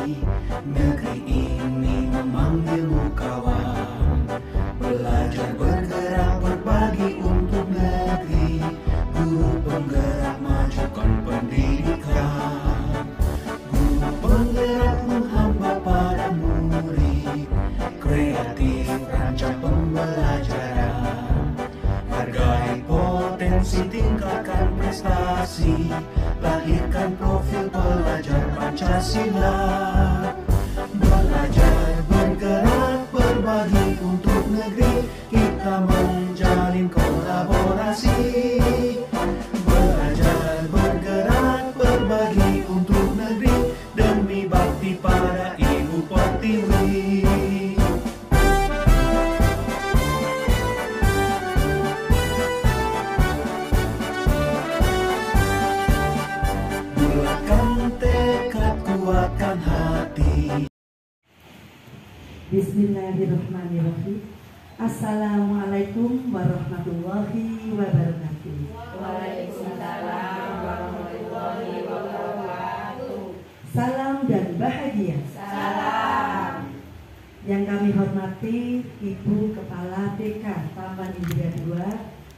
Negeri ini memanggilmu kawan. Belajar bergerak berbagi untuk negeri. Guru penggerak majukan pendidikan. Guru penggerak menghamba pada murid. Kreatif rancang pembelajaran. Hargai potensi, tingkatkan prestasi. Lahirkan profil pelajar Pancasila. Belajar bergerak berbagi untuk negeri. Kita menjalin kolaborasi. Belajar bergerak berbagi untuk negeri. Demi bakti pada Ibu Pertiwi. Bulatkan tekad, kuatkan hati. Bismillahirrahmanirrahim. Assalamualaikum warahmatullahi wabarakatuh. Waalaikumsalam warahmatullahi wabarakatuh. Salam dan bahagia. Salam. Yang kami hormati Ibu Kepala TK Taman Indria II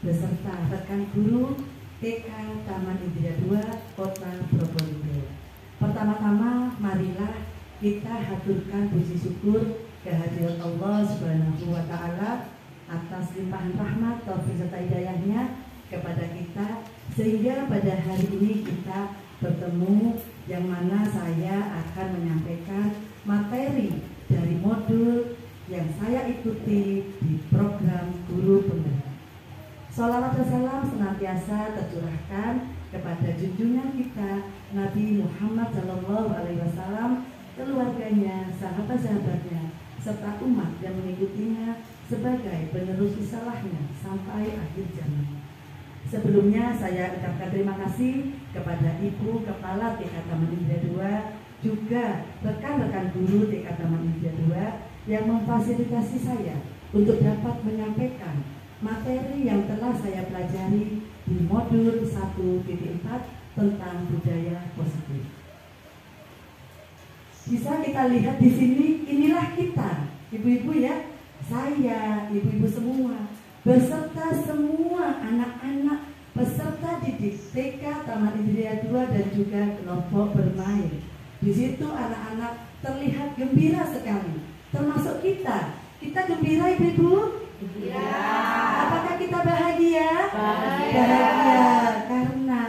beserta rekan guru TK Taman Indria II Kota Probolinggo. Pertama-tama marilah kita haturkan puji syukur kehadirat Allah Subhanahu wa Ta'ala atas limpahan rahmat taufik serta hidayahnya kepada kita, sehingga pada hari ini kita bertemu, yang mana saya akan menyampaikan materi dari modul yang saya ikuti di program Guru Penggerak. Shalawat dan salam senantiasa tercurahkan kepada junjungan kita Nabi Muhammad SAW, keluarganya, sahabat-sahabatnya, serta umat yang mengikutinya sebagai penerus risalahnya sampai akhir zaman. Sebelumnya saya ucapkan terima kasih kepada Ibu Kepala TK Taman Indria II, juga rekan-rekan guru TK Taman Indria II yang memfasilitasi saya untuk dapat menyampaikan materi yang telah saya pelajari di modul 1.4 tentang budaya positif. Bisa kita lihat di sini, inilah kita, ibu-ibu ya, saya, ibu-ibu semua, beserta semua anak-anak peserta didik TK Taman Indria II dan juga kelompok bermain. Di situ anak-anak terlihat gembira sekali, termasuk kita. Kita gembira, ibu-ibu? Ya. Apakah kita bahagia? Bahagia. Karena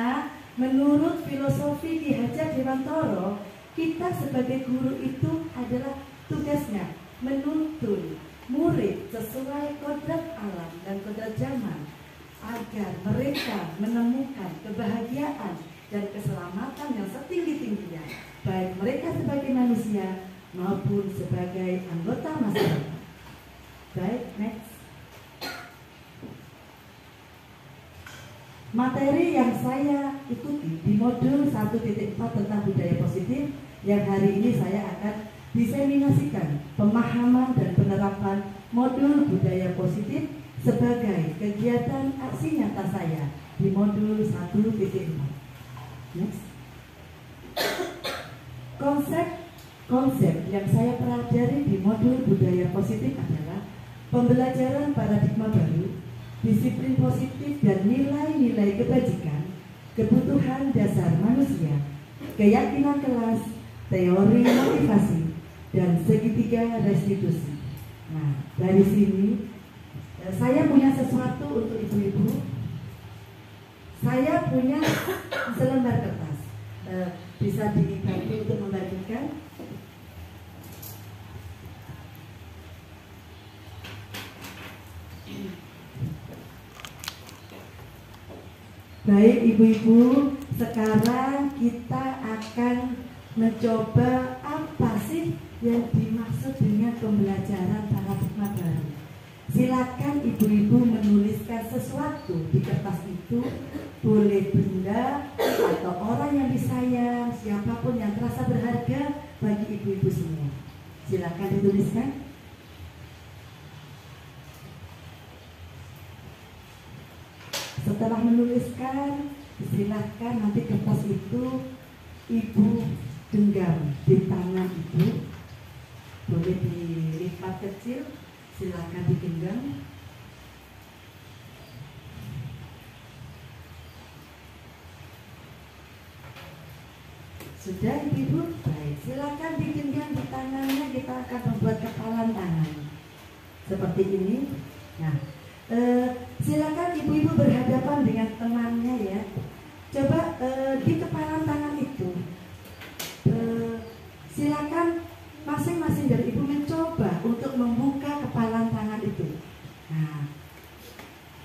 menurut filosofi Ki Hajar Dewantara, kita sebagai guru itu adalah tugasnya menuntun murid sesuai kodrat alam dan kodrat zaman agar mereka menemukan kebahagiaan dan keselamatan yang setinggi-tingginya, baik mereka sebagai manusia maupun sebagai anggota masyarakat. Baik, next. Materi yang saya ikuti di modul 1.4 tentang budaya positif, yang hari ini saya akan diseminasikan pemahaman dan penerapan modul budaya positif sebagai kegiatan aksi nyata saya di modul 1.4. Next. Konsep yang saya pelajari di modul budaya positif adalah pembelajaran paradigma baru, disiplin positif dan nilai-nilai kebajikan, kebutuhan dasar manusia, keyakinan kelas, teori motivasi, dan segitiga restitusi. Nah, dari sini saya punya sesuatu untuk ibu-ibu. Saya punya selembar kertas. Bisa dibantu untuk membagikan. Baik ibu-ibu, sekarang kita akan mencoba apa sih yang dimaksud dengan pembelajaran paradigma baru. Silakan ibu-ibu menuliskan sesuatu di kertas itu, boleh benda atau orang yang disayang, siapapun yang terasa berharga bagi ibu-ibu semua. Silakan dituliskan. Setelah menuliskan, silakan nanti kertas itu ibu genggam di tangan ibu, boleh dilipat kecil, silakan digenggam. Sudah ibu, baik, silakan digenggam di tangannya. Kita akan membuat kepalan tangan seperti ini. Nah, silakan ibu-ibu berhadapan dengan temannya ya. Coba di kepalan tangan itu, silakan masing-masing dari ibu mencoba untuk membuka kepalan tangan itu. Nah,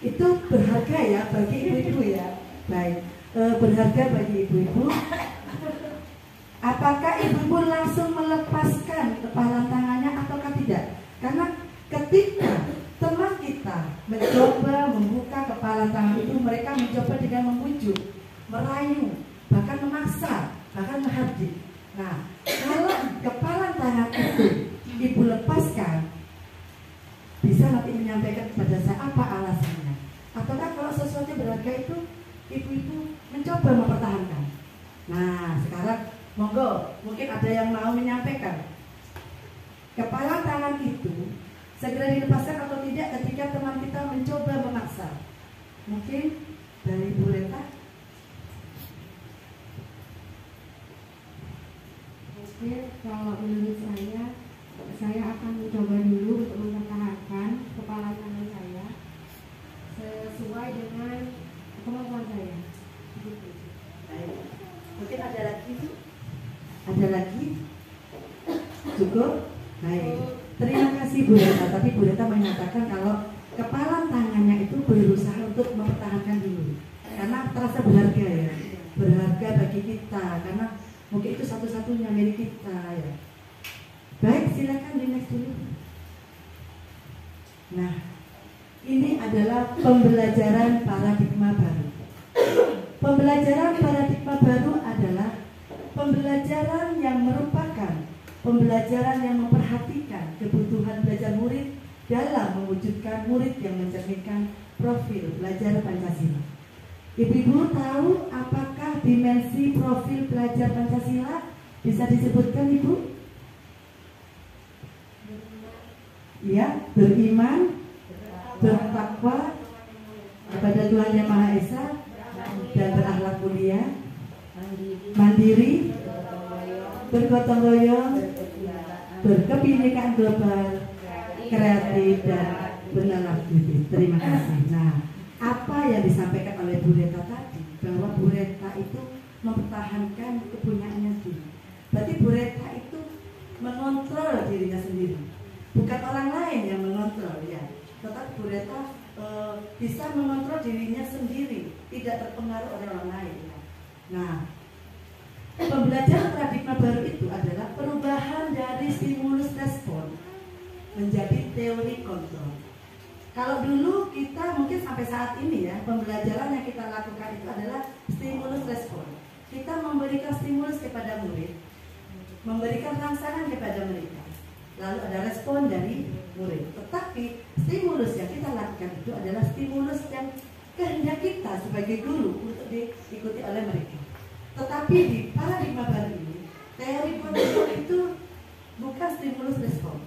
itu berharga ya bagi ibu-ibu ya. Baik, berharga bagi ibu-ibu. Apakah ibu-ibu langsung melepaskan kepalan tangannya ataukah tidak? Karena ketika teman kita mencoba membuka kepalan tangan itu, mereka mencoba dengan membujuk, merayu, bahkan memaksa, bahkan menghardik. Nah, kalau kepalan tangan itu ibu lepaskan, bisa nanti menyampaikan kepada saya apa alasannya. Ataukah kalau sesuatu berharga itu ibu-ibu mencoba mempertahankan. Nah, sekarang monggo, mungkin ada yang mau menyampaikan. Kepalan tangan itu segera dilepaskan atau tidak ketika teman kita mencoba memaksa. Mungkin dari Bu Reta. Mungkin kalau menurut saya akan mencoba dulu untuk mempertahankan kepala tangan saya sesuai dengan kemampuan saya. Baik. Mungkin ada lagi Bu? Ada lagi? Cukup? Baik. Terima kasih Bu Reta. Tapi Bu Reta menyatakan kalau kepalan tangannya itu berusaha untuk mempertahankan dulu. Karena terasa berharga ya. Berharga bagi kita. Karena mungkin itu satu-satunya milik kita ya. Baik, silakan di next dulu. Nah, ini adalah pembelajaran paradigma baru. Pembelajaran paradigma baru adalah pembelajaran yang merupakan pembelajaran yang memperhatikan kebutuhan belajar murid dalam mewujudkan murid yang mencerminkan profil belajar Pancasila. Ibu-ibu tahu apakah dimensi profil belajar Pancasila? Bisa disebutkan Ibu? Ya, beriman, bertakwa kepada Tuhan Yang Maha Esa, dan berakhlak mulia, mandiri, bergotong royong, berkebinekaan global, kreatif, dan bernalar budi. Terima kasih. Nah, apa yang disampaikan oleh Bu Reta tadi, bahwa Bu Reta itu mempertahankan kepunyaannya sendiri. Berarti Bu Reta itu mengontrol dirinya sendiri, bukan orang lain yang mengontrol ya. Tetapi Bu Reta bisa mengontrol dirinya sendiri, tidak terpengaruh oleh orang lain. Nah, pembelajaran paradigma baru itu adalah perubahan dari stimulus respon menjadi teori kontrol. Kalau dulu kita mungkin sampai saat ini ya, pembelajaran yang kita lakukan itu adalah stimulus respon. Kita memberikan stimulus kepada murid, memberikan rangsangan kepada mereka, lalu ada respon dari murid. Tetapi stimulus yang kita lakukan itu adalah stimulus yang kehendak kita sebagai guru untuk diikuti oleh mereka. Tetapi di paradigma baru ini, teori kontrol itu bukan stimulus respon.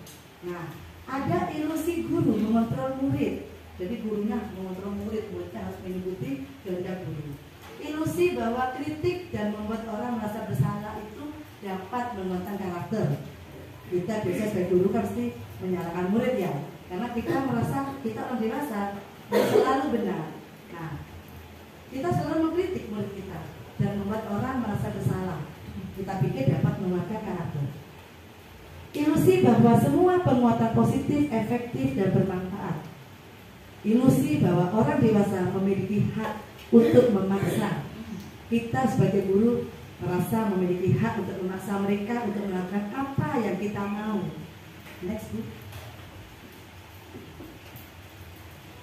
Nah, ada ilusi guru mengontrol murid. Jadi gurunya mengontrol murid, muridnya harus mengikuti kehendak guru. Ilusi bahwa kritik dan membuat orang merasa bersalah itu dapat menguatkan karakter. Kita biasa sebagai guru kan pasti menyalahkan murid ya, karena kita merasa kita orang dewasa dan selalu benar. Nah, kita selalu mengkritik murid kita dan membuat orang merasa bersalah. Kita pikir dapat menguatkan karakter. Ilusi bahwa semua penguatan positif, efektif, dan bermanfaat. Ilusi bahwa orang dewasa memiliki hak untuk memaksa. Kita sebagai guru merasa memiliki hak untuk memaksa mereka untuk melakukan apa yang kita mau. Next, Bu.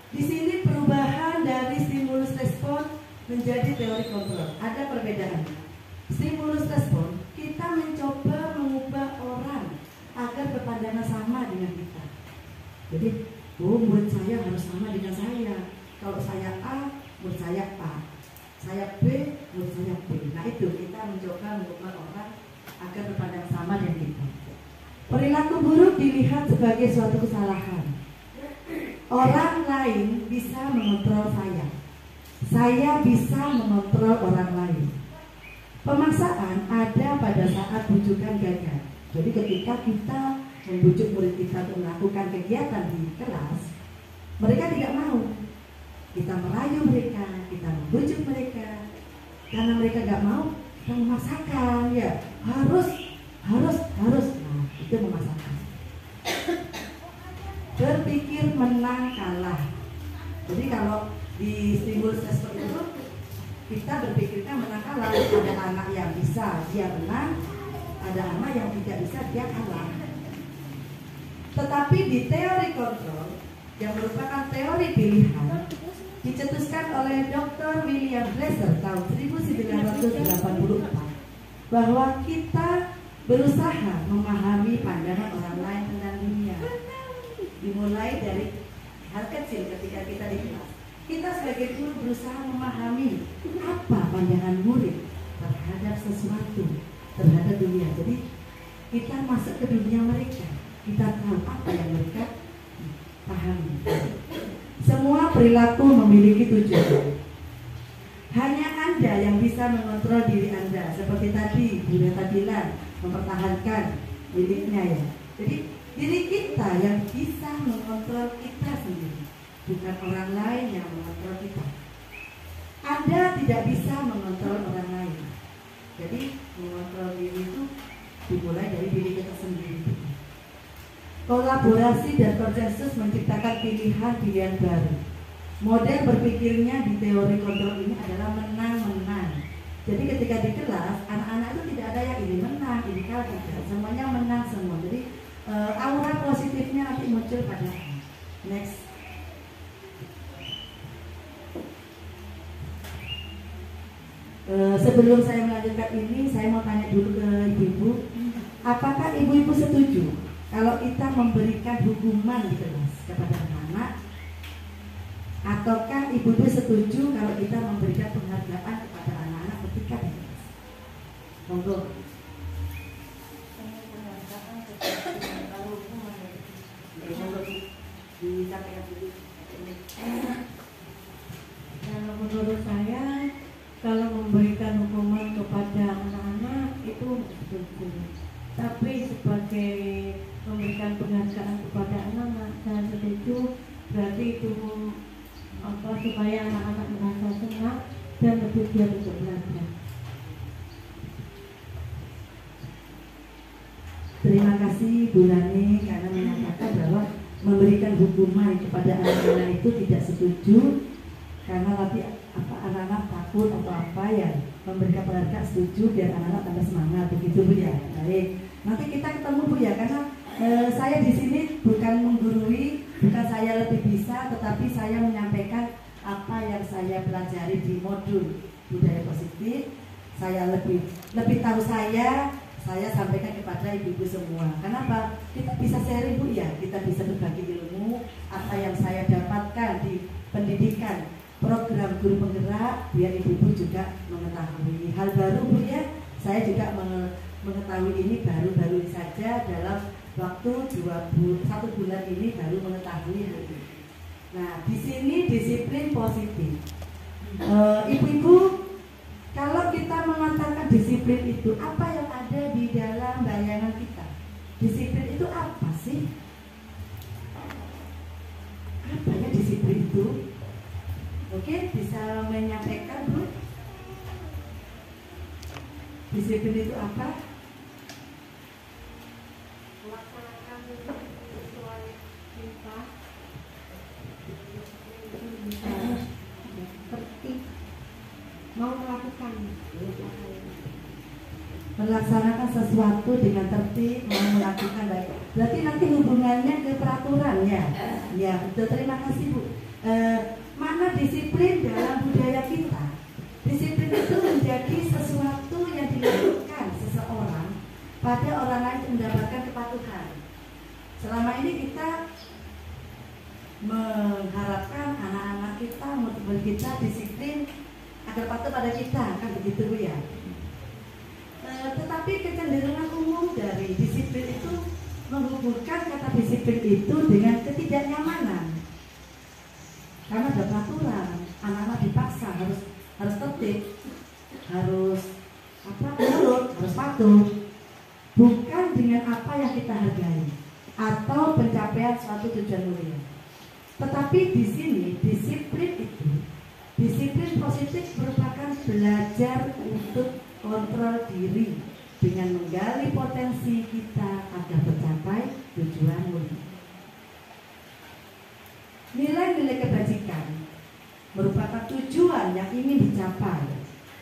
Di sini perubahan dari stimulus respon menjadi teori kontrol. Ada perbedaannya. Stimulus respon, kita mencoba mengubah orang agar berpandangan sama dengan kita. Jadi, murid saya harus sama dengan saya. Kalau saya A, murid saya A. Saya B, murid saya B. Nah itu kita mencoba mengubah orang agar agar berpandang sama dengan kita. Perilaku buruk dilihat sebagai suatu kesalahan. Orang lain bisa mengontrol saya bisa mengontrol orang lain. Pemaksaan ada pada saat bujukan gagal. Jadi ketika kita membujuk murid kita untuk melakukan kegiatan di kelas, mereka tidak mau. Kita merayu mereka, kita membujuk mereka. Karena mereka nggak mau, kita memaksakan, ya harus. Nah, itu memaksakan. Berpikir menang kalah. Jadi kalau di stimulus seperti itu, kita berpikirnya menang kalah. Ada anak yang bisa, dia menang. Ada anak yang tidak bisa, dia kalah. Tetapi di teori kontrol, yang merupakan teori pilihan, dicetuskan oleh Dr. William Glasser tahun 1984, bahwa kita berusaha memahami pandangan orang lain tentang dunia. Dimulai dari hal kecil ketika kita di kelas. Kita sebagai guru berusaha memahami apa pandangan murid terhadap sesuatu, terhadap dunia. Jadi kita masuk ke dunia mereka, kita tahu apa yang mereka pahami. Semua perilaku memiliki tujuan. Hanya Anda yang bisa mengontrol diri Anda. Seperti tadi Bu Neta bilang, mempertahankan miliknya ya. Jadi diri kita yang bisa mengontrol kita sendiri, bukan orang lain yang mengontrol kita. Anda tidak bisa mengontrol orang lain. Jadi mengontrol diri itu dimulai dari diri kita sendiri. Kolaborasi dan konsensus menciptakan pilihan-pilihan baru. Model berpikirnya di teori kontrol ini adalah menang-menang. Jadi ketika di kelas, anak-anak itu tidak ada yang ini menang, ini kalah, tidak. Semuanya menang semua. Jadi aura positifnya nanti muncul pada anak. Next. Sebelum saya melanjutkan ini, saya mau tanya dulu ke ibu-ibu, apakah ibu-ibu setuju kalau kita memberikan hukuman di kelas kepada anak-anak, ataukah ibu-ibu setuju kalau kita memberikan penghargaan kepada anak-anak ketika di kelas? Monggo. Kalau menurut saya, kalau memberikan hukuman kepada anak-anak itu setuju. Tapi sebagai memberikan penghargaan kepada anak-anak, saya setuju. Berarti itu supaya anak-anak merasa senang dan lebih giat untuk belajar. Terima kasih Bu Rani karena menyatakan bahwa memberikan hukuman kepada anak-anak itu tidak setuju, karena nanti anak-anak takut atau apa ya. Memberikan penghargaan setuju biar anak-anak tambah semangat, begitu Bu ya. Baik, nanti kita ketemu Bu ya, karena saya di sini bukan menggurui, bukan saya lebih bisa, tetapi saya menyampaikan apa yang saya pelajari di modul budaya positif. Saya lebih tahu saya sampaikan kepada ibu-ibu semua. Kenapa? Kita bisa sharing Bu ya, kita bisa berbagi ilmu apa yang saya dapatkan di pendidikan program guru penggerak, biar ibu-ibu juga mengetahui hal baru Bu ya. Saya juga mengetahui ini baru-baru saja dalam waktu 1 bulan ini baru mengetahui hal ini. Nah, di sini disiplin positif. Ibu-ibu, kalau kita mengatakan disiplin itu, apa yang ada di dalam bayangan kita? Disiplin itu apa sih? Apa ya disiplin itu? Oke, bisa menyampaikan Bu? Disiplin itu apa? Melaksanakan sesuai perintah, tertib, mau melakukan melaksanakan sesuatu dengan tertib, mau melakukan baik. Berarti nanti hubungannya ke peraturan ya. Ya, betul. Terima kasih Bu. Mana disiplin dalam budaya kita? Disiplin itu menjadi sesuatu yang dilakukan seseorang pada orang lain untuk mendapatkan kepatuhan. Selama ini kita mengharapkan anak-anak kita, murid kita disiplin agar patuh pada kita, kan begitu Bu ya. Tetapi kecenderungan disiplin itu menghubungkan kata disiplin itu dengan ketidaknyamanan. Karena ada peraturan, anak-anak dipaksa harus tertib, harus nurut, harus patuh. Bukan dengan apa yang kita hargai atau pencapaian suatu tujuan mulia. Tetapi di sini disiplin itu, disiplin positif merupakan belajar untuk kontrol diri dengan menggali potensi kita agar tercapai tujuan mulia. Nilai-nilai kebajikan merupakan tujuan yang ingin dicapai,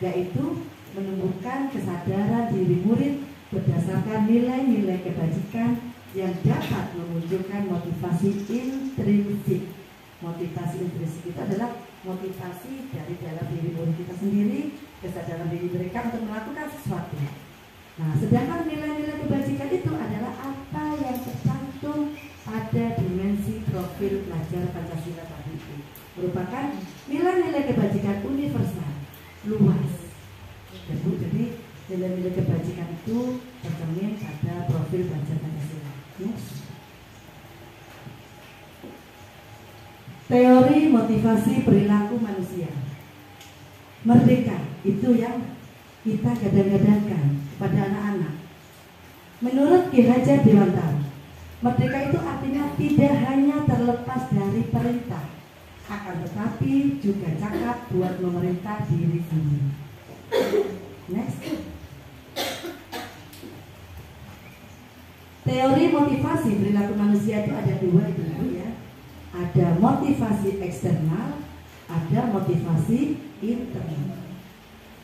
yaitu menumbuhkan kesadaran diri murid berdasarkan nilai-nilai kebajikan yang dapat memunculkan motivasi intrinsik. Motivasi intrinsik itu adalah motivasi dari dalam diri murid kita sendiri, kesadaran diri mereka untuk melakukan sesuatu. Nah, sedangkan nilai-nilai kebajikan itu adalah apa yang tercantum pada dimensi profil pelajar Pancasila tadi itu, merupakan nilai-nilai kebajikan universal, luas. Jadi nilai-nilai kebajikan itu tercermin pada profil pelajar Pancasila. Yes. Teori motivasi perilaku manusia. Merdeka itu yang kita gadang-gadangkan pada anak-anak. Menurut Ki Hajar Dewantara, merdeka itu artinya tidak hanya terlepas dari perintah, akan tetapi juga cakap buat memerintah diri sendiri. Next. Teori motivasi perilaku manusia itu ada dua itu ya. Ada motivasi eksternal, ada motivasi internal.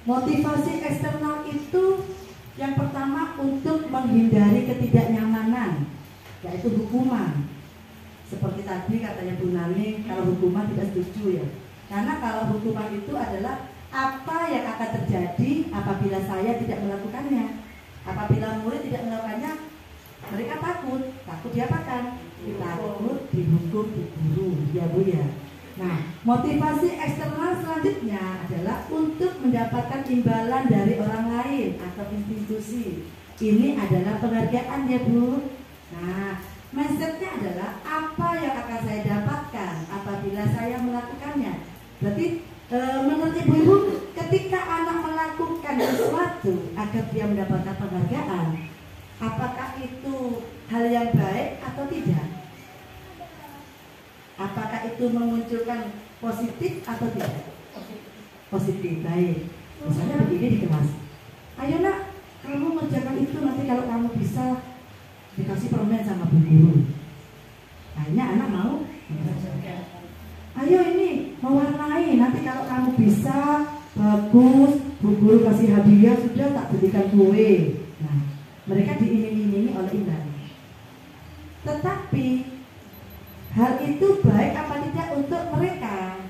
Motivasi eksternal itu yang pertama untuk menghindari ketidaknyamanan, yaitu hukuman. Seperti tadi katanya Bu Nani, kalau hukuman tidak setuju ya. Karena kalau hukuman itu adalah apa yang akan terjadi apabila saya tidak melakukannya. Apabila murid tidak melakukannya, mereka takut diapakan? Takut dihukum, diguru, ya Bu ya. Nah, motivasi eksternal selanjutnya adalah untuk mendapatkan imbalan dari orang lain atau institusi. Ini adalah penghargaan ya Bu. Nah, mindsetnya adalah apa yang akan saya dapatkan apabila saya melakukannya. Berarti menurut ibu-ibu, ketika anak melakukan sesuatu agar dia mendapatkan penghargaan, apakah itu hal yang baik atau tidak? Apakah itu memunculkan positif atau tidak? Positif, baik. Misalnya begini di kelas, ayo nak, kamu mengerjakan itu, nanti kalau kamu bisa dikasih permen sama Bu Guru. Akhirnya anak mau. Ayo ini mewarnai, nanti kalau kamu bisa bagus, Bu Guru kasih hadiah, sudah tak berikan kue. Nah, mereka diiming-imingi oleh imbalan. Tetapi hal itu baik apa tidak untuk mereka?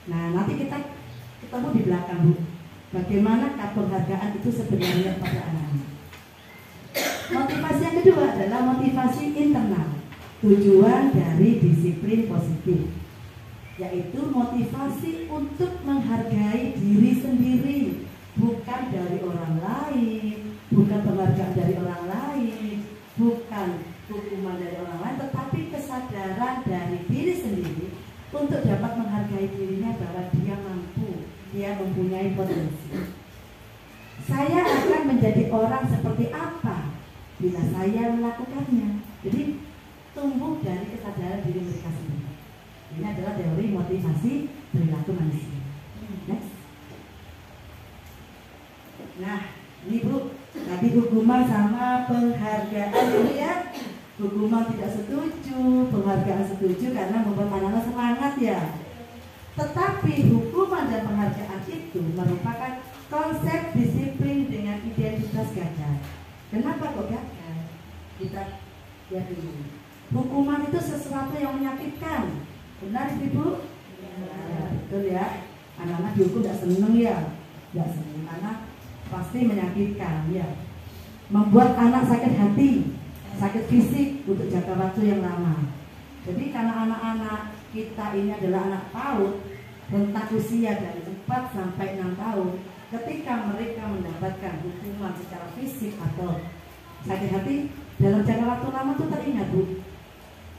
Nah, nanti kita ketemu di belakang Bu. Bagaimana penghargaan itu sebenarnya pada anak-anak. Motivasi yang kedua adalah motivasi internal. Tujuan dari disiplin positif, yaitu motivasi untuk menghargai diri sendiri, bukan dari orang lain, bukan penghargaan dari orang lain, bukan hukuman dari orang lain, tetapi kesadaran dari diri sendiri untuk dapat menghargai dirinya bahwa dia mampu, dia mempunyai potensi. Saya akan menjadi orang seperti apa bila saya melakukannya. Jadi tumbuh dari kesadaran diri mereka sendiri. Ini adalah teori motivasi perilaku manusia. Next. Nah, ini Bu, tadi hukuman sama penghargaan ini ya. Hukuman tidak setuju, penghargaan setuju karena membuat anak-anak semangat ya. Tetapi hukuman dan penghargaan itu merupakan konsep disiplin dengan identitas gagal. Kenapa kok gagal? Kita lihat dulu. Hukuman itu sesuatu yang menyakitkan. Benar Ibu? Ya, betul ya. Anak-anak dihukum tidak seneng ya. Tidak seneng karena pasti menyakitkan ya. Membuat anak sakit hati, sakit fisik untuk jangka waktu yang lama. Jadi karena anak-anak kita ini adalah anak PAUD, rentang usia dari 4 sampai 6 tahun, ketika mereka mendapatkan hukuman secara fisik atau sakit hati dalam jangka waktu lama tuh teringat Bu,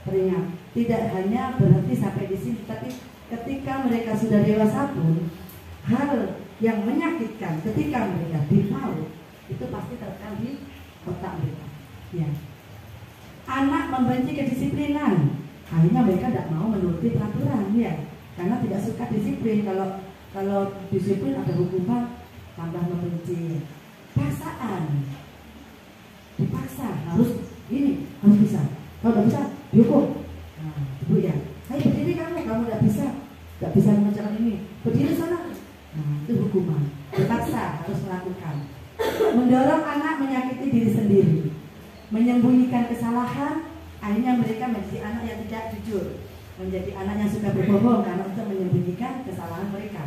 teringat. Tidak hanya berhenti sampai di sini, tapi ketika mereka sudah dewasa pun hal yang menyakitkan ketika mereka di PAUD itu pasti terekam di otak mereka. Ya. Anak membenci kedisiplinan, akhirnya mereka tidak mau menuruti peraturan, ya, karena tidak suka disiplin. Kalau disiplin ada hukuman, tambah membenci. Paksaan, dipaksa harus ini, harus bisa. Kalau tidak bisa, dihukum. Nah, Ibu ya, ayo berdiri kamu tidak bisa mengerjakan ini, berdiri sana. Nah, itu hukuman. Dipaksa harus melakukan. Mendorong anak menyakiti diri sendiri, menyembunyikan kesalahan, akhirnya mereka menjadi anak yang tidak jujur, menjadi anak yang suka berbohong karena untuk menyembunyikan kesalahan mereka.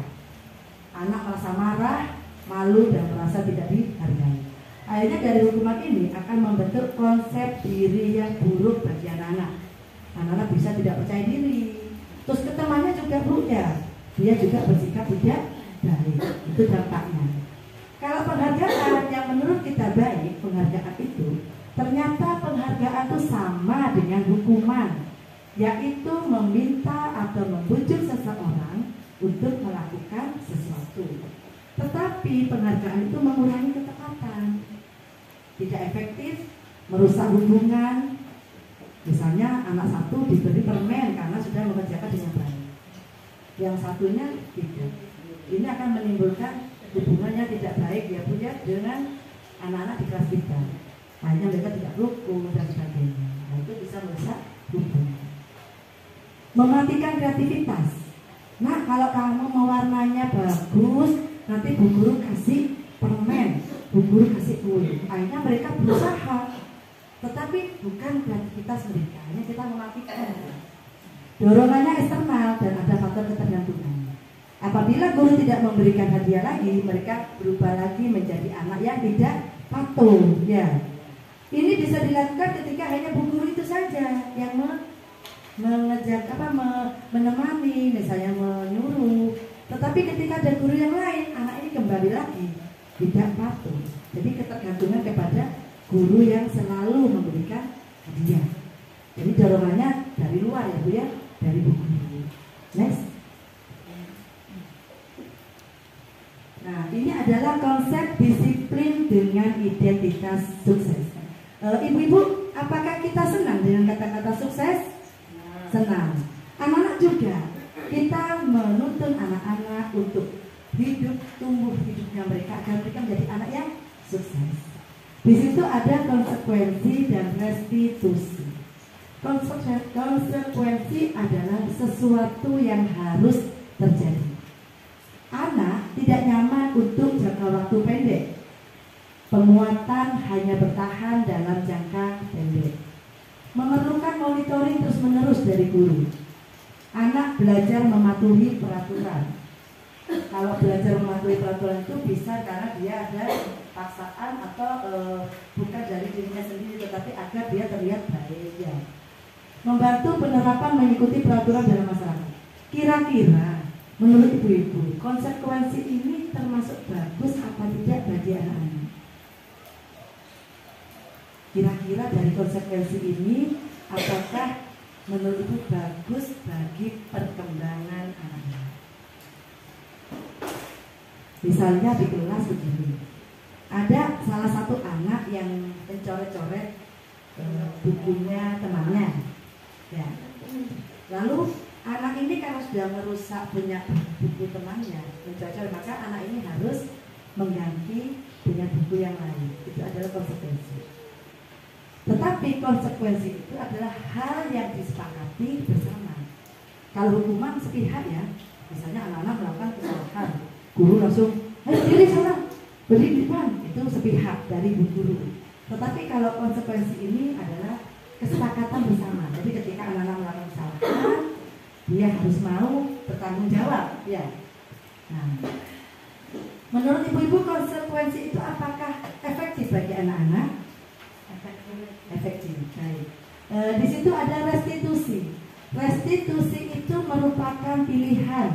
Anak merasa marah, malu, dan merasa tidak dihargai. Akhirnya dari hukuman ini akan membentuk konsep diri yang buruk bagi anak-anak. Anak-anak bisa tidak percaya diri. Terus ke temannya juga buruk ya, dia juga bersikap tidak baik. Itu dampaknya. Kalau penghargaan yang menurut kita baik, penghargaan itu ternyata penghargaan itu sama dengan hukuman, yaitu meminta atau membujuk seseorang untuk melakukan sesuatu. Tetapi penghargaan itu mengurangi ketepatan, tidak efektif, merusak hubungan. Misalnya anak satu diberi permen karena sudah mengerjakan dengan baik, yang satunya tidak. Ini akan menimbulkan hubungannya tidak baik ya Bu ya dengan anak-anak di kelas kita. Hanya mereka tidak rukun dan sebagainya. Nah, itu bisa merusak hubungan. Mematikan kreativitas. Nah, kalau kamu mewarnanya bagus, nanti Bu Guru kasih permen, Bu Guru kasih kue. Akhirnya mereka berusaha, tetapi bukan kreativitas mereka. Hanya kita mematikan. Dorongannya eksternal dan ada faktor ketergantungan. Apabila guru tidak memberikan hadiah lagi, mereka berubah lagi menjadi anak yang tidak patuh. Ya, ini bisa dilakukan ketika hanya Bu Guru itu saja yang menemani, misalnya menyuruh. Tetapi ketika ada guru yang lain, anak ini kembali lagi tidak patuh. Jadi ketergantungan kepada guru yang selalu memberikan hadiah. Jadi dorongannya dari luar ya Bu ya, dari Bu Guru. Next. Nah, ini adalah konsep disiplin dengan identitas sukses. Ibu-ibu, apakah kita senang dengan kata-kata sukses? Senang. Anak-anak juga. Kita menuntun anak-anak untuk hidup, tumbuh hidupnya mereka agar mereka menjadi anak yang sukses. Di situ ada konsekuensi dan restitusi. Konsekuensi adalah sesuatu yang harus terjadi. Anak tidak nyaman untuk jangka waktu pendek. Penguatan hanya bertahan dalam jangka pendek. Memerlukan monitoring terus-menerus dari guru. Anak belajar mematuhi peraturan. Kalau belajar mematuhi peraturan itu bisa karena dia ada paksaan atau bukan dari dirinya sendiri, tetapi agar dia terlihat baik. Ya. Membantu penerapan mengikuti peraturan dalam masyarakat. Kira-kira menurut ibu-ibu, konsekuensi ini termasuk bagus apa tidak bagi anak-anak? Kira-kira dari konsekuensi ini, apakah menurut ibu bagus bagi perkembangan anak-anak? Misalnya di kelas begini, ada salah satu anak yang mencoret-coret bukunya temannya. Ya. Lalu anak ini karena sudah merusak punya buku temannya, mencoret, maka anak ini harus mengganti dengan buku yang lain. Itu adalah konsekuensi. Tetapi konsekuensi itu adalah hal yang disepakati bersama. Kalau hukuman sepihak ya, misalnya anak-anak melakukan kesalahan, guru langsung, ayo diri sana, beri di depan, itu sepihak dari bu guru. Tetapi kalau konsekuensi ini adalah kesepakatan bersama. Jadi ketika anak-anak melakukan kesalahan, dia harus mau bertanggung jawab, ya. Nah, menurut ibu-ibu konsekuensi itu apakah efektif bagi anak-anak? Efektif. Baik. Di situ ada restitusi. Restitusi itu merupakan pilihan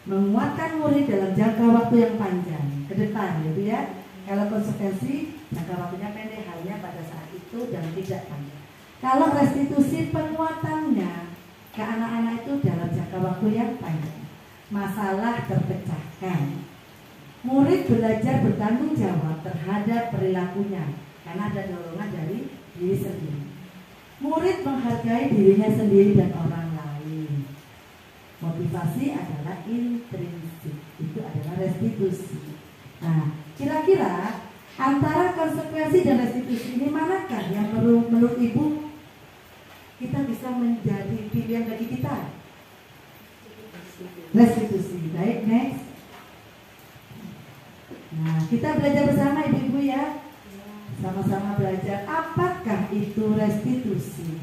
menguatkan murid dalam jangka waktu yang panjang ke depan, gitu ya. Kalau konsekuensi jangka waktunya pendek, hanya pada saat itu dan tidak panjang. Kalau restitusi penguatannya ke anak-anak itu dalam jangka waktu yang panjang, masalah terpecahkan. Murid belajar bertanggung jawab terhadap perilakunya karena ada dorongan dari diri sendiri. Murid menghargai dirinya sendiri dan orang lain. Motivasi adalah intrinsik, itu adalah restitusi. Nah, kira-kira antara konsekuensi dan restitusi ini manakah yang menurut Ibu kita bisa menjadi pilihan bagi kita? Restitusi. Baik, next. Nah, kita belajar bersama Ibu-ibu ya. Sama-sama belajar. Apakah itu restitusi?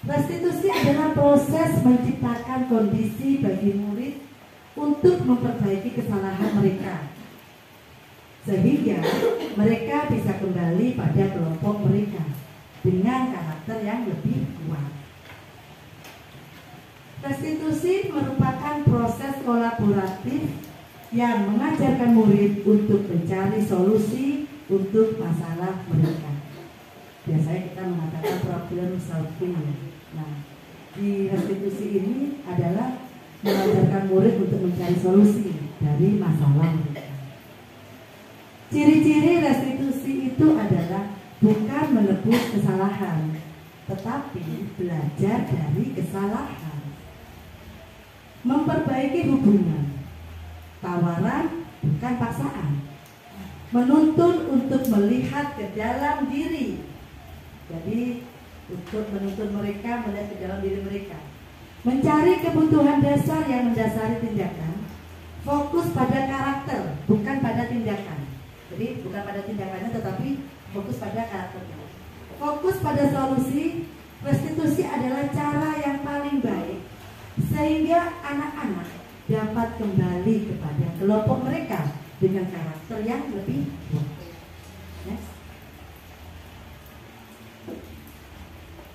Restitusi adalah proses menciptakan kondisi bagi murid untuk memperbaiki kesalahan mereka, sehingga mereka bisa kembali pada kelompok mereka dengan karakter yang lebih kuat. Restitusi merupakan proses kolaboratif yang mengajarkan murid untuk mencari solusi untuk masalah mereka. Biasanya kita mengatakan problem solving. Nah, di restitusi ini adalah mengajarkan murid untuk mencari solusi dari masalah mereka. Ciri-ciri restitusi itu adalah bukan menebus kesalahan, tetapi belajar dari kesalahan. Memperbaiki hubungan, tawaran bukan paksaan. Menuntun untuk melihat ke dalam diri. Jadi untuk menuntun mereka melihat ke dalam diri mereka. Mencari kebutuhan dasar yang mendasari tindakan. Fokus pada karakter, bukan pada tindakan. Jadi bukan pada tindakannya, tetapi fokus pada karakternya. Fokus pada solusi. Restitusi adalah cara yang paling baik sehingga anak-anak dapat kembali kepada kelompok mereka dengan karakter yang lebih kuat. Next.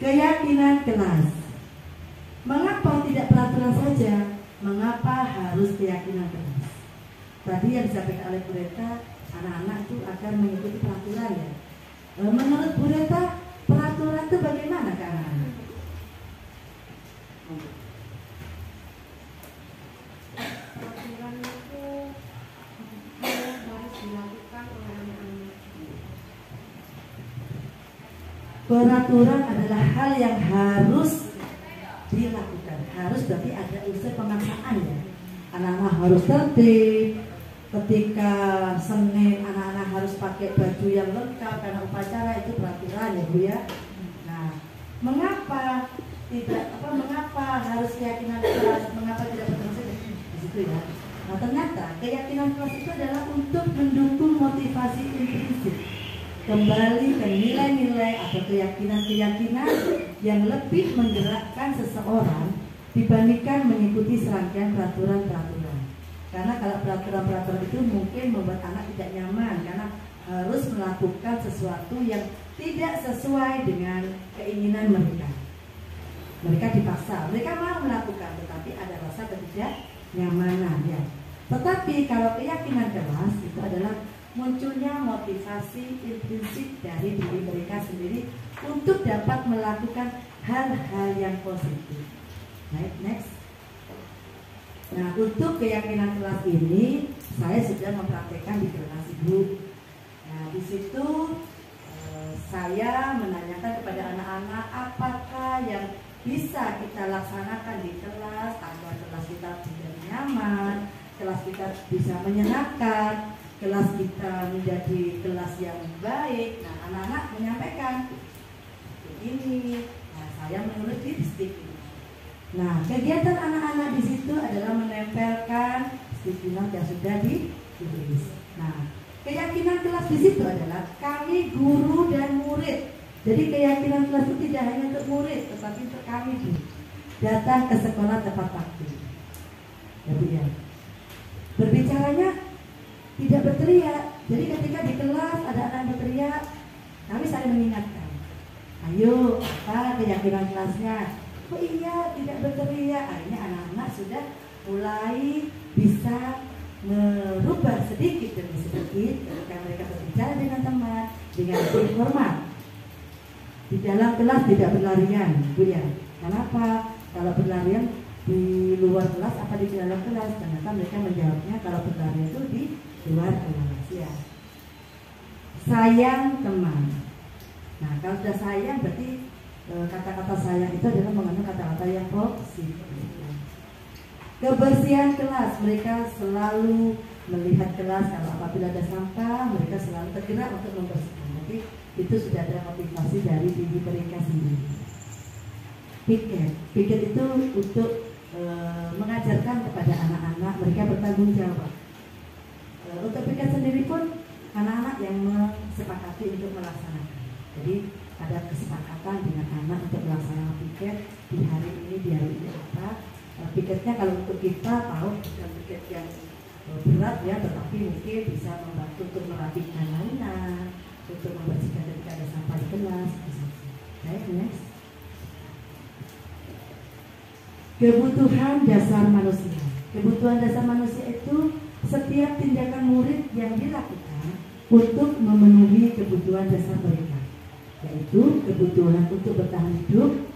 Keyakinan kelas. Mengapa tidak peraturan saja? Mengapa harus keyakinan kelas? Tadi yang disampaikan oleh Bu Reta, anak-anak itu akan mengikuti peraturan ya. Menurut Bu Reta, peraturan itu bagaimana ke anak-anak? Peraturan itu harus dilakukan oleh anak-anak. Peraturan adalah hal yang harus dilakukan. Harus berarti ada unsur pemaksaan ya. Anak-anak harus tertib. Ketika Senin anak-anak harus pakai baju yang lengkap karena upacara, itu peraturan ya Bu ya. Nah, mengapa harus keyakinan kelas? Mengapa tidak bertemu di situ ya? Nah, ternyata keyakinan kelas itu adalah untuk mendukung motivasi intrinsik, kembali ke nilai-nilai atau keyakinan-keyakinan yang lebih menggerakkan seseorang dibandingkan mengikuti serangkaian peraturan-peraturan. Karena kalau peraturan-peraturan itu mungkin membuat anak tidak nyaman karena harus melakukan sesuatu yang tidak sesuai dengan keinginan mereka. Mereka dipaksa, mereka mau melakukan, tetapi ada rasa ketidaknyamanan ya. Tetapi kalau keyakinan kelas itu adalah munculnya motivasi intrinsik dari diri mereka sendiri untuk dapat melakukan hal-hal yang positif. Baik, next. Nah, untuk keyakinan kelas ini saya sudah mempraktekkan di kelas Ibu. Nah, di situ saya menanyakan kepada anak-anak apakah yang bisa kita laksanakan di kelas agar kelas kita menjadi nyaman, kelas kita bisa menyenangkan, kelas kita menjadi kelas yang baik. Nah, anak-anak menyampaikan begini. Nah, saya menulis di stick. Nah, kegiatan anak-anak di situ adalah menempelkan sticky note yang sudah ditulis. Nah, keyakinan kelas di situ adalah kami guru dan murid. Jadi keyakinan kelas itu tidak hanya untuk murid, tetapi untuk kami guru. Datang ke sekolah tepat waktu. Jadi ya, berbicaranya tidak berteriak. Jadi ketika di kelas ada anak yang berteriak, kami saling mengingatkan. Ayo, apa keyakinan kelasnya? Oh iya, tidak berteriak. Akhirnya anak-anak sudah mulai bisa merubah sedikit demi sedikit ketika mereka berbicara dengan teman dengan informal. Di dalam kelas tidak berlarian, Bu ya. Kenapa? Kalau berlarian di luar kelas apa di dalam kelas? Ternyata mereka menjawabnya kalau berlarian itu di luar kelas ya. Sayang teman. Nah, kalau sudah sayang berarti kata-kata sayang itu adalah mengandung kata-kata yang positif. Kebersihan kelas, mereka selalu melihat kelas. Kalau apabila ada sampah, mereka selalu tergerak untuk membersihkan. Jadi itu sudah ada motivasi dari diri mereka sendiri. Piket itu untuk mengajarkan kepada anak-anak mereka bertanggung jawab. Untuk piket sendiri pun anak-anak yang sepakati untuk melaksanakan. Jadi ada kesepakatan dengan anak untuk melaksanakan piket di hari ini apa. Piketnya kalau untuk kita tahu bukan piket yang berat ya, tetapi mungkin bisa membantu untuk merapikan mainan, untuk membersihkan ketika ada sampah di kelas. Baik, next. Kebutuhan dasar manusia. Kebutuhan dasar manusia itu setiap tindakan murid yang dilakukan untuk memenuhi kebutuhan dasar mereka, yaitu kebutuhan untuk bertahan hidup,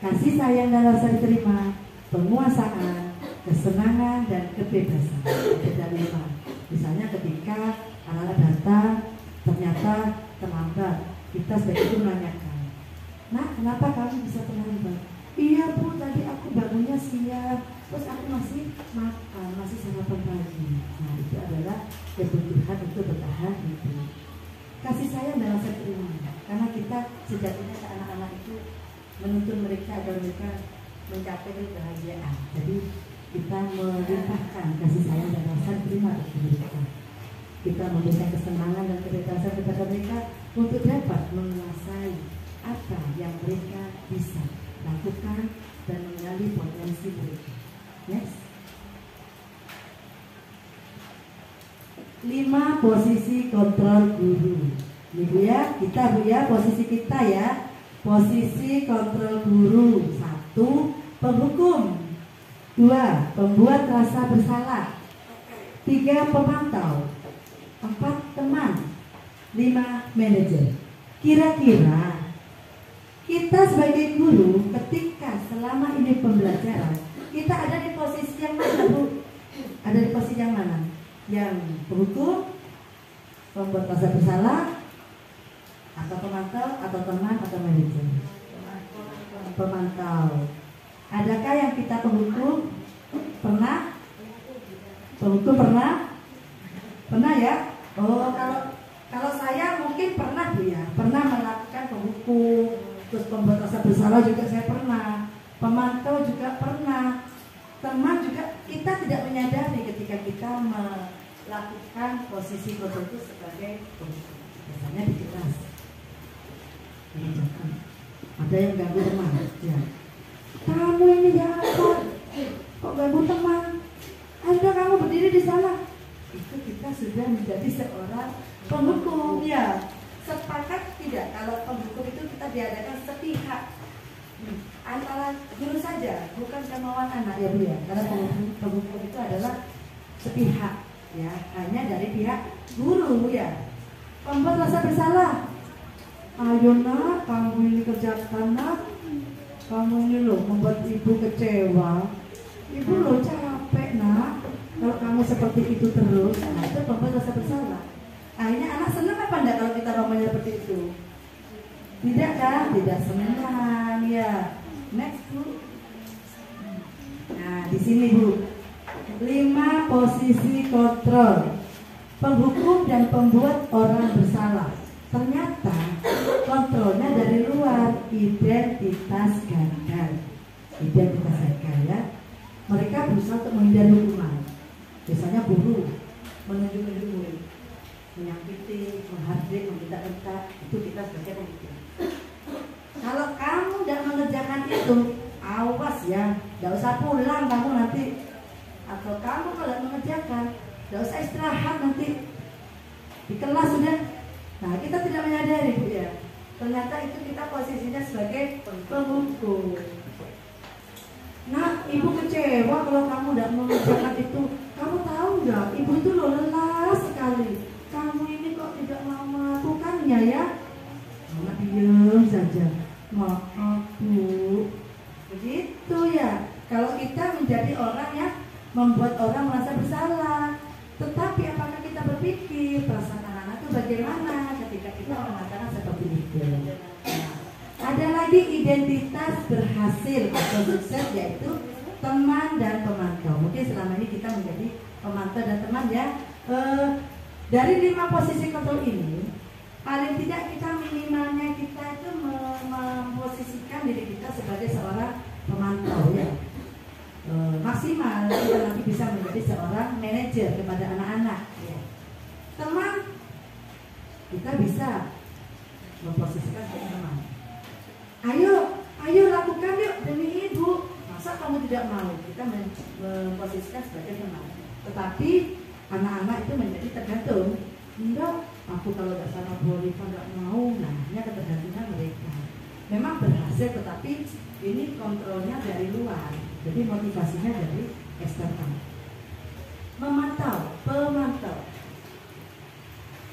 kasih sayang dan rasa diterima, penguasaan, kesenangan dan kebebasan. Ada 5. Misalnya ketika anak-anak datang ternyata terlambat, kita sebagai itu menanyakan, "Nak, kenapa kamu bisa terlambat?" "Iya Bu, tadi aku bangunnya siang, terus aku masih makan, masih sarapan pagi." Nah, itu adalah kebutuhan untuk bertahan hidup. Kasih sayang dan rasa terima, karena kita sejatinya ke anak-anak itu menuntun mereka agar mereka mencapai kebahagiaan. Jadi kita melimpahkan kasih sayang dan rasa terima kepada mereka. Kita memberikan kesenangan dan kebebasan kepada mereka untuk dapat menguasai apa yang mereka bisa lakukan dan mengenali potensi mereka. Next. 5 posisi kontrol guru. Ini Bu ya, kita Bu ya, posisi kita ya. Posisi kontrol guru. 1. Penghukum. 2. Pembuat rasa bersalah. 3. Pemantau. 4. Teman. 5. Manajer. Kira-kira kita sebagai guru ketika selama ini pembelajaran, kita ada di posisi yang mana Bu? Ada di posisi yang mana? Yang penghukum, pembuat rasa bersalah, atau pemantau, atau teman, atau manajer? Pemantau. Adakah yang kita penghukum? Pernah? Penghukum pernah? Pernah ya? Oh, kalau saya mungkin pernah Bu ya, pernah melakukan penghukum. Terus pembuat rasa bersalah juga saya pernah, pemantau juga pernah, teman juga. Kita tidak menyadari ketika kita melakukan posisi tertentu sebagai penghukum. Biasanya di kelas ada yang ganggu teman ya. "Kamu ini apa? Kok ganggu teman? Ada kamu berdiri di sana." Itu kita sudah menjadi seorang penghukum ya. Sepakat tidak kalau penghukum itu kita diadakan sepihak antara guru saja, bukan kemauan anak ya Bu ya. Karena penghukum itu adalah sepihak ya, hanya dari pihak guru ya. Pembuat rasa bersalah, "Ayo Nak, kamu ini kerjakan Nak, kamu ini loh membuat ibu kecewa, ibu loh capek Nak, kalau kamu seperti itu terus." Nah, itu pembuat rasa bersalah. Akhirnya anak senang apa enggak kalau kita ngomongnya seperti itu? Tidak kan? Tidak senang ya. Next Bu. Nah, di sini Bu. 5 posisi kontrol. Penghukum dan pembuat orang bersalah. Ternyata kontrolnya dari luar, identitas gagal. Identitas gagal ya. Mereka berusaha untuk menghindari hukuman. Biasanya guru menunjuk-nunjuk murid, menyakiti, menghardik, meminta-minta, itu kita sebagai penghukum. Kalau kamu tidak mengerjakan itu, awas ya, tidak usah pulang kamu nanti. Atau kamu kalau mengerjakan, tidak usah istirahat nanti di kelas sudah. Nah, kita tidak menyadari Bu ya. Ternyata itu kita posisinya sebagai penghukum. Nah, ibu kecewa kalau kamu tidak mengerjakan itu. Kamu kamu tahu nggak, ibu itu loh lelah sekali. Kamu ini kok tidak mau melakukannya ya? Mama diam saja. Maaf Bu. Begitu ya. Kalau kita menjadi orang yang membuat orang merasa bersalah. Tetapi apakah kita berpikir perasaan anak-anak itu bagaimana ketika kita mengatakan seperti itu? Nah, ada lagi identitas berhasil atau sukses, yaitu teman dan pemantau. Mungkin selama ini kita menjadi pemantau dan teman ya. Dari 5 posisi kontrol ini, paling tidak kita minimalnya kita itu memposisikan diri kita sebagai seorang pemantau ya. Maksimal kita nanti bisa menjadi seorang manajer kepada anak-anak ya. Teman, kita bisa memposisikan sebagai teman. Ayo lakukan yuk demi ibu. Masa kamu tidak mau? Kita memposisikan sebagai teman. Tetapi anak-anak itu menjadi tergantung. Enggak, aku kalau nggak sama Bu Oliva nggak mau. Nah, ini ketergantungan mereka. Memang berhasil, tetapi ini kontrolnya dari luar. Jadi motivasinya dari eksternal. Pemantau.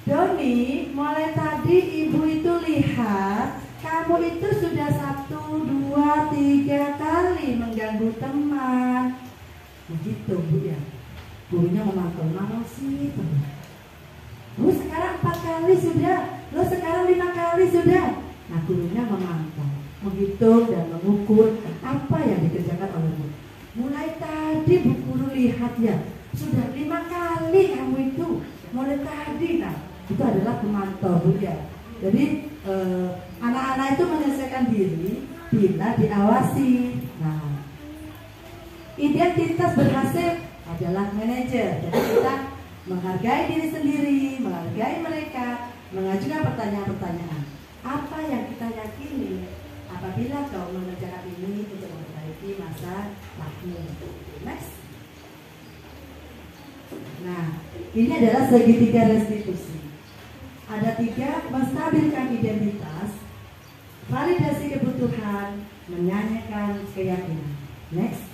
Doni, mulai tadi ibu itu lihat kamu itu sudah 1, 2, 3 kali mengganggu teman. Begitu Bu ya. Gurunya memantau, mana sih teman? Bu sekarang 4 kali sudah, lo sekarang 5 kali sudah. Nah gurunya memantau, menghitung dan mengukur apa yang dikerjakan oleh Bu. Mulai tadi Bu guru lihat ya, sudah 5 kali kamu itu. Mulai tadi, nah itu adalah pemantau Bu ya. Jadi anak-anak itu menyelesaikan diri bila diawasi. Nah, identitas berhasil adalah manajer. Jadi kita menghargai diri sendiri, menghargai mereka, mengajukan pertanyaan-pertanyaan. Apa yang kita yakini apabila kau mengerjakan ini untuk memperbaiki masa lalu. Next. Nah, ini adalah segitiga restitusi. Ada 3, menstabilkan identitas, validasi kebutuhan, menyanyikan keyakinan. Next,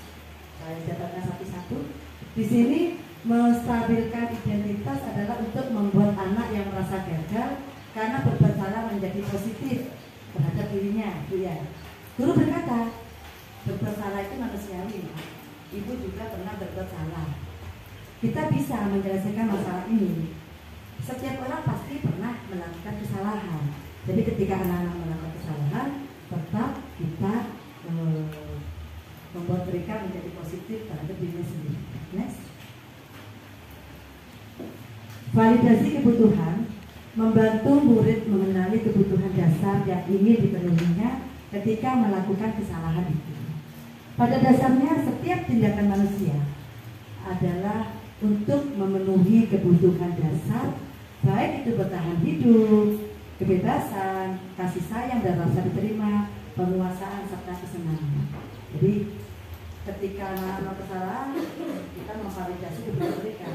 saya catatkan satu-satu. Di sini menstabilkan identitas adalah untuk membuat anak yang merasa gagal karena berbuat salah menjadi positif terhadap dirinya. Ya. Guru berkata, berbuat salah itu manusiawi. Ibu juga pernah berbuat salah. Kita bisa menyelesaikan masalah ini. Setiap orang pasti pernah melakukan kesalahan. Jadi ketika anak-anak melakukan kesalahan, tetap kita membuat mereka menjadi positif terhadap dirinya sendiri. Next. Validasi kebutuhan, membantu murid mengenali kebutuhan dasar yang ingin dipenuhinya ketika melakukan kesalahan itu. Pada dasarnya setiap tindakan manusia adalah untuk memenuhi kebutuhan dasar, baik itu bertahan hidup, kebebasan, kasih sayang dan rasa diterima, penguasaan serta kesenangan. Jadi ketika anak-anak kesalahan, kita memvalidasi kebutuhan mereka.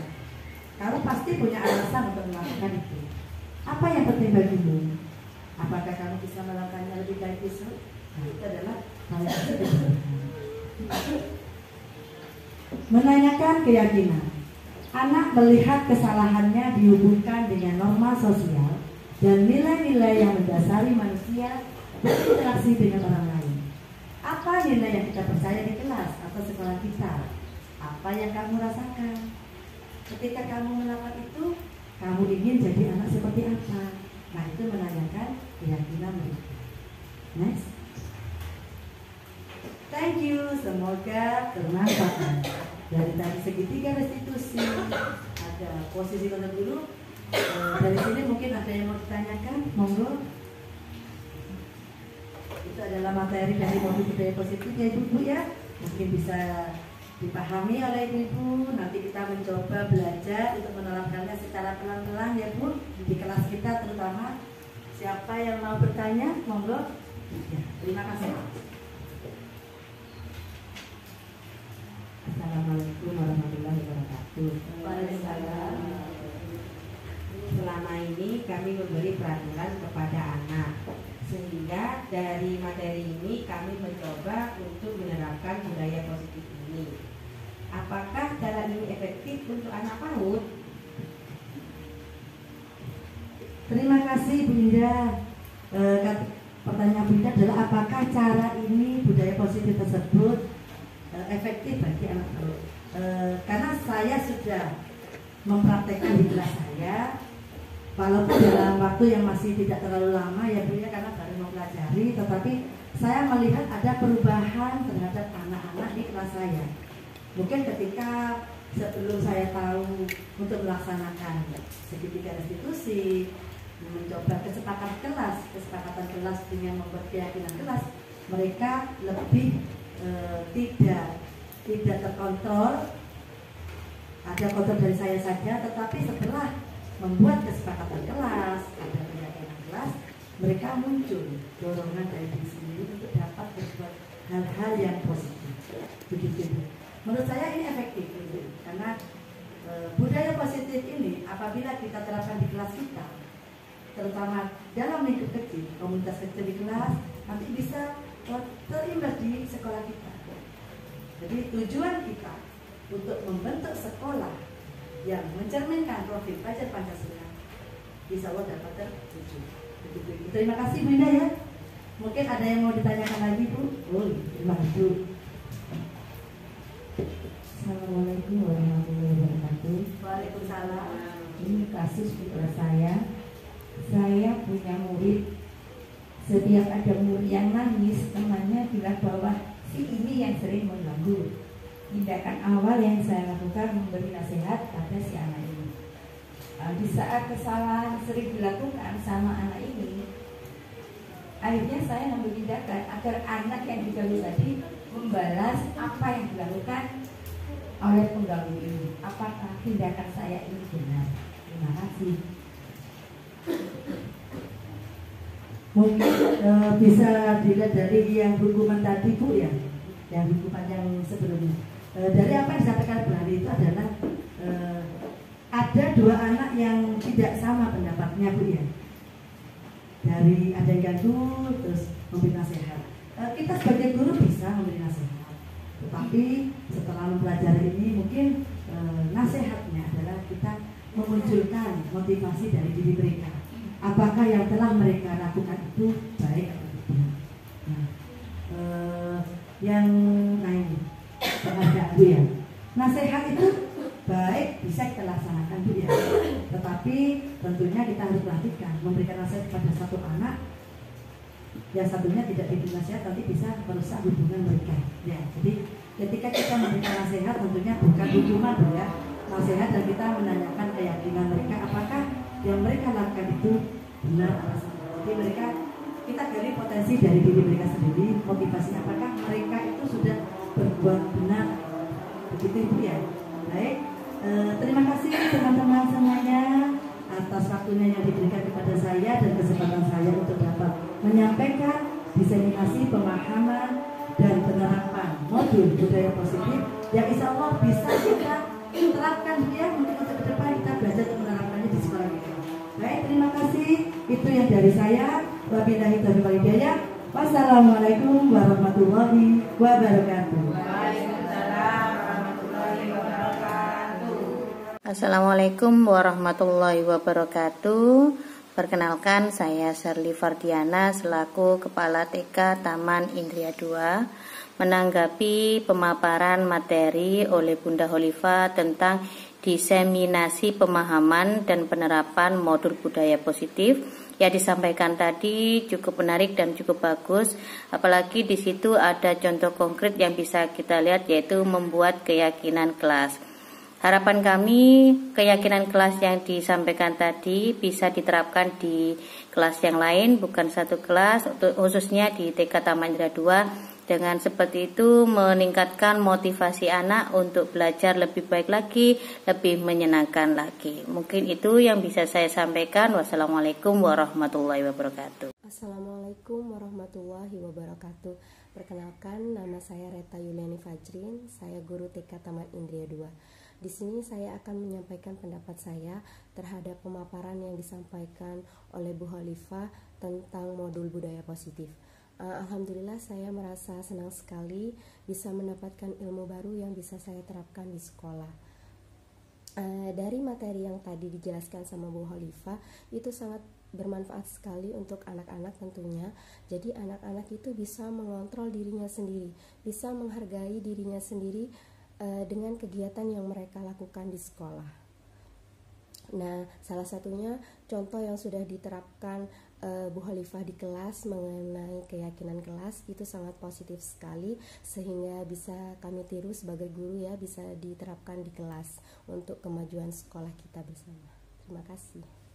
Kamu pasti punya alasan untuk melakukan itu. Apa yang penting bagimu? Apakah kamu bisa melakukannya lebih baik besok? Nah, itu adalah validasi kebutuhan. Menanyakan keyakinan. Anak melihat kesalahannya dihubungkan dengan norma sosial dan nilai-nilai yang mendasari manusia berinteraksi dengan orang lain. Apa nilai yang kita percaya di kelas atau sekolah kita? Apa yang kamu rasakan? Ketika kamu melakukan itu, kamu ingin jadi anak seperti apa? Nah, itu menanyakan keyakinan mereka. Next. Thank you, semoga bermanfaat. Dari tadi segitiga restitusi, ada posisi kontrol dulu. Dari sini mungkin ada yang mau ditanyakan, monggo. Itu adalah materi dari modul budaya positif ya Ibu ya. Mungkin bisa dipahami oleh Ibu. Nanti kita mencoba belajar untuk menerapkannya secara pelan-pelan ya Bu. Di kelas kita terutama. Siapa yang mau bertanya, monggo. Ya, terima kasih. Assalamualaikum warahmatullahi wabarakatuh. Waalaikumsalam. Selama ini kami memberi peraturan kepada anak, sehingga dari materi ini kami mencoba untuk menerapkan budaya positif ini. Apakah cara ini efektif untuk anak PAUD. Terima kasih Bu Indah. Pertanyaan Bu Indah adalah apakah cara ini budaya positif tersebut efektif bagi anak PAUD? Karena saya sudah mempraktekkan di kelas saya, walaupun dalam waktu yang masih tidak terlalu lama ya Bu ya, karena baru mempelajari, tetapi saya melihat ada perubahan terhadap anak-anak di kelas saya. Mungkin ketika sebelum saya tahu untuk melaksanakan segitiga restitusi, mencoba kesepakatan kelas dengan membuat keyakinan kelas, mereka lebih tidak terkontrol, ada kontrol dari saya saja, tetapi setelah membuat kesepakatan kelas, ada keyakinan kelas, mereka muncul dorongan dari diri sendiri untuk dapat berbuat hal-hal yang positif. Begitu. Menurut saya ini efektif, karena budaya positif ini apabila kita terapkan di kelas kita, terutama dalam lingkup kecil, komunitas kecil di kelas, nanti bisa terimbas di sekolah kita. Jadi tujuan kita untuk membentuk sekolah yang mencerminkan profil pelajar Pancasila, insya Allah dapat terwujud. Begitu. Terima kasih Bu Indah ya. Mungkin ada yang mau ditanyakan lagi Bu? Terima kasih. Assalamualaikum warahmatullahi wabarakatuh. Waalaikumsalam. Ini kasus di kelas saya. Saya punya murid. Setiap ada murid yang nangis, temannya bilang bahwa si ini yang sering mengganggu. Tindakan awal yang saya lakukan memberi nasihat pada si anak ini. Di saat kesalahan sering dilakukan sama anak ini, akhirnya saya mengambil tindakan agar anak yang diganggu tadi membalas apa yang dilakukan oleh pengganggu ini. Apakah tindakan saya ini benar? Terima kasih. Mungkin bisa dilihat dari yang hukuman tadi Bu ya, yang hukuman yang sebelumnya. Dari apa yang disampaikan Bu Hari itu adalah ada dua anak yang tidak sama pendapatnya Bu ya. Dari ada yang ganggu terus memberi nasihat. Kita sebagai guru bisa memberi nasihat, tetapi setelah mempelajari ini mungkin nasihatnya adalah kita memunculkan motivasi dari diri mereka. Apakah yang telah mereka lakukan itu baik atau tidak? Nah, ini pengajar Bu ya. Nasihat itu baik bisa kita laksanakan Bu ya. Tetapi tentunya kita harus perhatikan memberikan nasihat kepada satu anak, yang satunya tidak diberi nasihat nanti bisa merusak hubungan mereka. Ya, jadi ketika kita memberikan nasihat tentunya bukan hukuman Bu ya. Nasihat dan kita menanyakan keyakinan mereka apakah yang mereka lakukan itu benar atau salah. Jadi mereka kita gali potensi dari diri mereka sendiri, motivasi apakah mereka itu sudah berbuat benar. Begitu Bu ya. Baik, terima kasih teman-teman semuanya atas waktunya yang diberikan kepada saya dan kesempatan saya untuk dapat menyampaikan diseminasi pemahaman dan penerapan modul budaya positif yang insya Allah bisa kita terapkan ya, mungkin untuk ke depan kita belajar untuk menerapkannya di sekolah kita. Baik, terima kasih. Itu yang dari saya. Wabillahi taufiq wal hidayah. Wassalamualaikum warahmatullahi wabarakatuh. Assalamualaikum warahmatullahi wabarakatuh. Perkenalkan, saya Sherly Fardiana selaku Kepala TK Taman Indria 2 menanggapi pemaparan materi oleh Bunda Holifah tentang diseminasi pemahaman dan penerapan modul budaya positif yang disampaikan tadi cukup menarik dan cukup bagus, apalagi di situ ada contoh konkret yang bisa kita lihat, yaitu membuat keyakinan kelas. Harapan kami keyakinan kelas yang disampaikan tadi bisa diterapkan di kelas yang lain, bukan satu kelas, khususnya di TK Taman Indria 2. Dengan seperti itu meningkatkan motivasi anak untuk belajar lebih baik lagi, lebih menyenangkan lagi. Mungkin itu yang bisa saya sampaikan. Wassalamualaikum warahmatullahi wabarakatuh. Assalamualaikum warahmatullahi wabarakatuh. Perkenalkan, nama saya Reta Yuliani Fajrin, saya guru TK Taman Indria 2. Di sini saya akan menyampaikan pendapat saya terhadap pemaparan yang disampaikan oleh Bu Holifah tentang modul budaya positif. Alhamdulillah saya merasa senang sekali bisa mendapatkan ilmu baru yang bisa saya terapkan di sekolah. Dari materi yang tadi dijelaskan sama Bu Khalifah itu sangat bermanfaat sekali untuk anak-anak tentunya. Jadi anak-anak itu bisa mengontrol dirinya sendiri, bisa menghargai dirinya sendiri dengan kegiatan yang mereka lakukan di sekolah. Nah, salah satunya contoh yang sudah diterapkan Bu Khalifah di kelas mengenai keyakinan kelas itu sangat positif sekali, sehingga bisa kami tiru sebagai guru ya, bisa diterapkan di kelas untuk kemajuan sekolah kita bersama. Terima kasih.